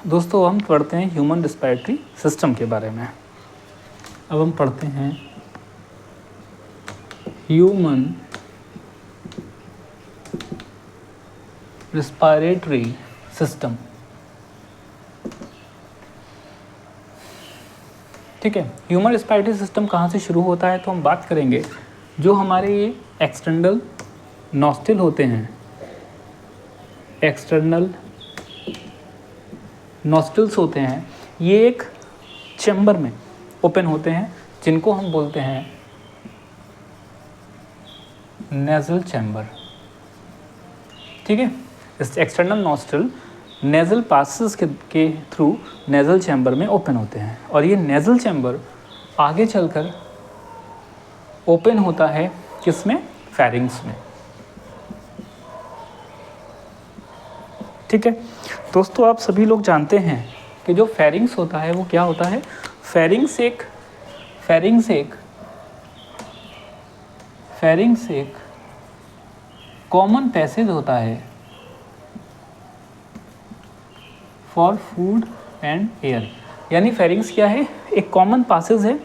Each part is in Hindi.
दोस्तों हम पढ़ते हैं ह्यूमन रेस्पिरेटरी सिस्टम के बारे में। अब हम पढ़ते हैं ह्यूमन रेस्पिरेटरी सिस्टम। ठीक है, ह्यूमन रेस्पिरेटरी सिस्टम कहाँ से शुरू होता है, तो हम बात करेंगे जो हमारे ये एक्सटर्नल नॉस्ट्रिल होते हैं, एक्सटर्नल नॉस्ट्रिल्स होते हैं, ये एक चैम्बर में ओपन होते हैं जिनको हम बोलते हैं नेज़ल चैम्बर। ठीक है, इस एक्सटर्नल नॉस्ट्रिल नेज़ल पासेस के थ्रू नेज़ल चैम्बर में ओपन होते हैं और ये नेज़ल चैम्बर आगे चलकर ओपन होता है किसमें, फेरिंग्स में। ठीक है दोस्तों, आप सभी लोग जानते हैं कि जो फेरिंग्स होता है वो क्या होता है। फेरिंग्स एक कॉमन पैसेज होता है फॉर फूड एंड एयर। यानी फेरिंग्स क्या है, एक कॉमन पासेज है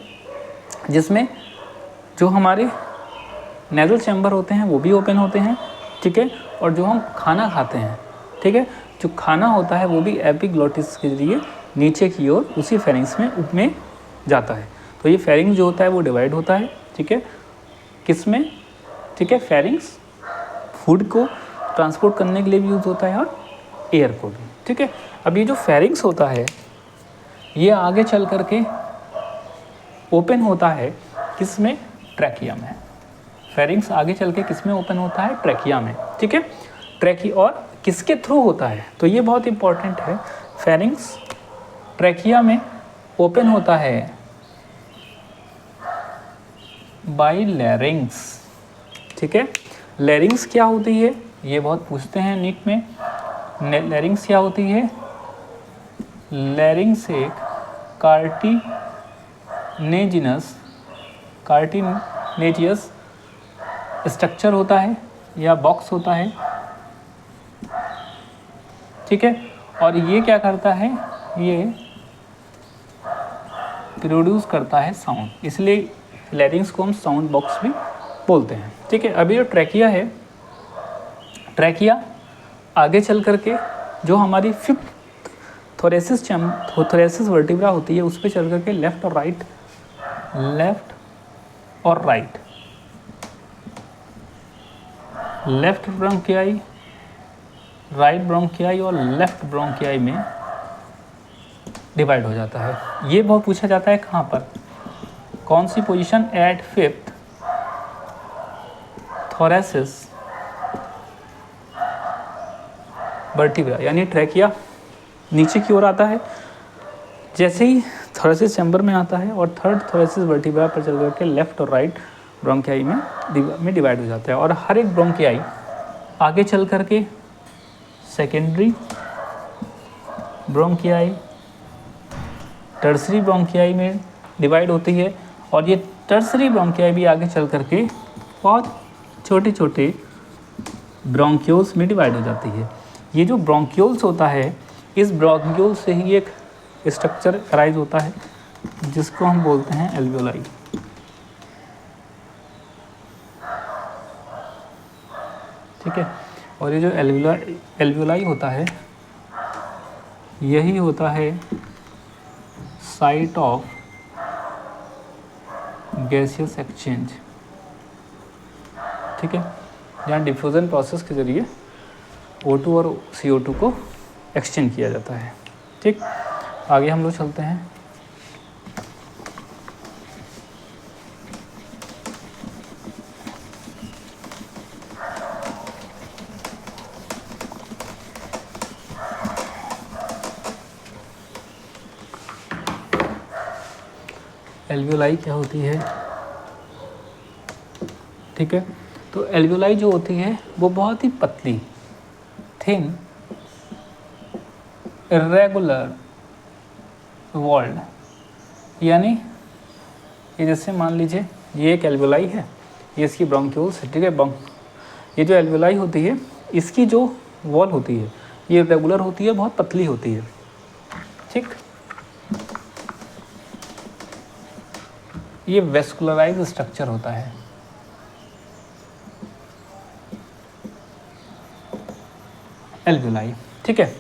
जिसमें जो हमारे नेज़ल चैम्बर होते हैं वो भी ओपन होते हैं। ठीक है, और जो हम खाना खाते हैं, ठीक है, जो खाना होता है वो भी एपिग्लोटिस के जरिए नीचे की ओर उसी फेरिंग्स में जाता है। तो ये फेरिंग्स जो होता है वो डिवाइड होता है। ठीक है, किस में, ठीक है, फेरिंग्स फूड को ट्रांसपोर्ट करने के लिए भी यूज़ होता है और एयर को भी। ठीक है, अब ये जो फेरिंग्स होता है ये आगे चल कर के ओपन होता है किस में, ट्रैकिया में। फेरिंग्स आगे चल के किस में ओपन होता है, ट्रैकिया में। ठीक है, ट्रैकिया और किसके थ्रू होता है, तो ये बहुत इंपॉर्टेंट है। फेरिंग्स ट्रैकिया में ओपन होता है बाय लैरिंग्स। ठीक है, लैरिंग्स क्या होती है, ये बहुत पूछते हैं नीट में। लैरिंग्स क्या होती है, लैरिंग्स एक कार्टिनेजियस स्ट्रक्चर होता है या बॉक्स होता है। ठीक है, और ये क्या करता है, ये प्रोड्यूस करता है साउंड, इसलिए लैरिंग्स को हम साउंड बॉक्स भी बोलते हैं। ठीक है, अभी जो ट्रैकिया है, ट्रैकिया आगे चल करके जो हमारी फिफ्थ थोरेसिस वर्टिब्रा होती है उस पर चल करके लेफ्ट ब्रोंकियाई, राइट ब्रोंकियाई और लेफ्ट ब्रोंकियाई में डिवाइड हो जाता है। ये बहुत पूछा जाता है कहाँ पर, कौन सी position, at fifth thoracic vertebra. यानी ट्रैकिया नीचे की ओर आता है, जैसे ही थोरेसिस चैम्बर में आता है और थर्ड थोरेसिस वर्टिब्रा पर चल करके लेफ्ट और राइट ब्रोंकियाई में डिवाइड हो जाता है। और हर एक ब्रोंकियाई आगे चल करके सेकेंडरी ब्रोंकियाई, टर्सरी ब्रोंकियाई में डिवाइड होती है। और ये टर्सरी ब्रोंकियाई भी आगे चल करके बहुत छोटे छोटे ब्रोंक्यूल्स में डिवाइड हो जाती है। ये जो ब्रोंक्यूल्स होता है, इस ब्रोंक्यूल से ही एक स्ट्रक्चर अराइज होता है जिसको हम बोलते हैं एल्वियोलाई। ठीक है, और ये जो एल्वियोलाई होता है यही होता है साइट ऑफ गैसियस एक्सचेंज। ठीक है, जहाँ डिफ्यूज़न प्रोसेस के जरिए O2 और CO2 को एक्सचेंज किया जाता है। ठीक, आगे हम लोग चलते हैं। एल्वियोलाई क्या होती है, ठीक है, तो एल्वियोलाई जो होती है वो बहुत ही पतली, थिन, इर्रेगुलर वॉल्ड। यानी ये जैसे मान लीजिए ये एक एल्वियोलाई है, ये इसकी ब्रोंक्यूल्स है। ठीक है, ये जो एल्वियोलाई होती है इसकी जो वॉल होती है ये रेगुलर होती है, बहुत पतली होती है। ठीक, ये वेस्कुलराइज स्ट्रक्चर होता है। एल्वियोलाई, ठीक है।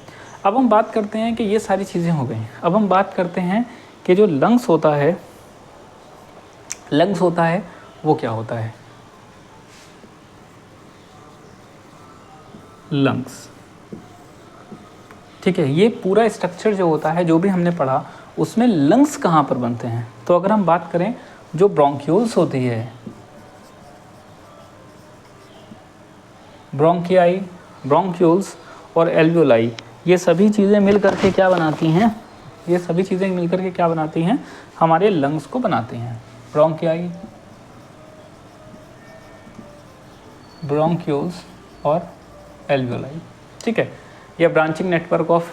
अब हम बात करते हैं कि ये सारी चीज़ें हो गई। अब हम बात करते हैं कि जो लंग्स होता है, लंग्स होता है वो क्या होता है। लंग्स, ठीक है, ये पूरा स्ट्रक्चर जो होता है, जो भी हमने पढ़ा, उसमें लंग्स कहाँ पर बनते हैं। तो अगर हम बात करें, जो ब्रोंक्यूल्स होती है, ब्रोंकियाई, ब्रोंक्यूल्स और एल्वियोलाई, ये सभी चीज़ें मिल करके क्या बनाती हैं, ये सभी चीज़ें मिल करके क्या बनाती हैं, हमारे लंग्स को बनाती हैं। ब्रोंकियाई, ब्रोंक्यूल्स और एल्वियोलाई, ठीक है, या ब्रांचिंग नेटवर्क ऑफ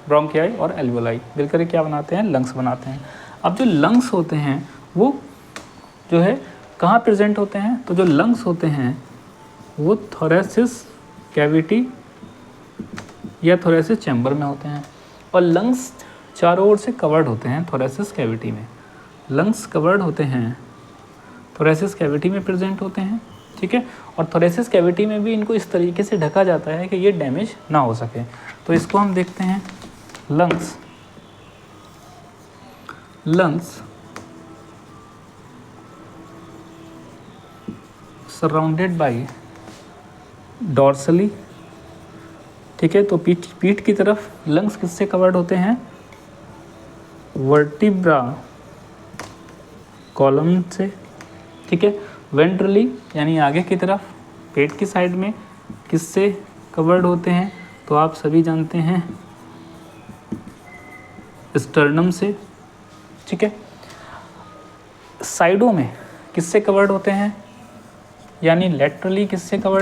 ब्रोंकियाई और एल्वियोलाई मिलकर क्या बनाते हैं, लंग्स बनाते हैं। अब जो लंग्स होते हैं वो जो है कहाँ प्रेजेंट होते हैं, तो जो लंग्स होते हैं वो थोरेसिस कैविटी या थोरेसिस चैम्बर में होते हैं, और लंग्स चारों ओर से कवर्ड होते हैं थोरेसिस कैविटी में। लंग्स कवर्ड होते हैं, थोरेसिस कैविटी में प्रेजेंट होते हैं, ठीक है। और थोरेसिस कैविटी में भी इनको इस तरीके से ढका जाता है कि ये डैमेज ना हो सके। तो इसको हम देखते हैं, lungs, lungs surrounded by dorsally, ठीक है। तो पीठ की तरफ लंग्स किससे कवर्ड होते हैं, वर्टिब्रा कॉलम से, ठीक है। वेंट्रली यानी आगे की तरफ पेट की साइड में किससे कवर्ड होते हैं, तो आप सभी जानते हैं स्टर्नम से, ठीक है। साइडों में किससे कवर्ड होते हैं, यानी लेटरली किससे कवर्ड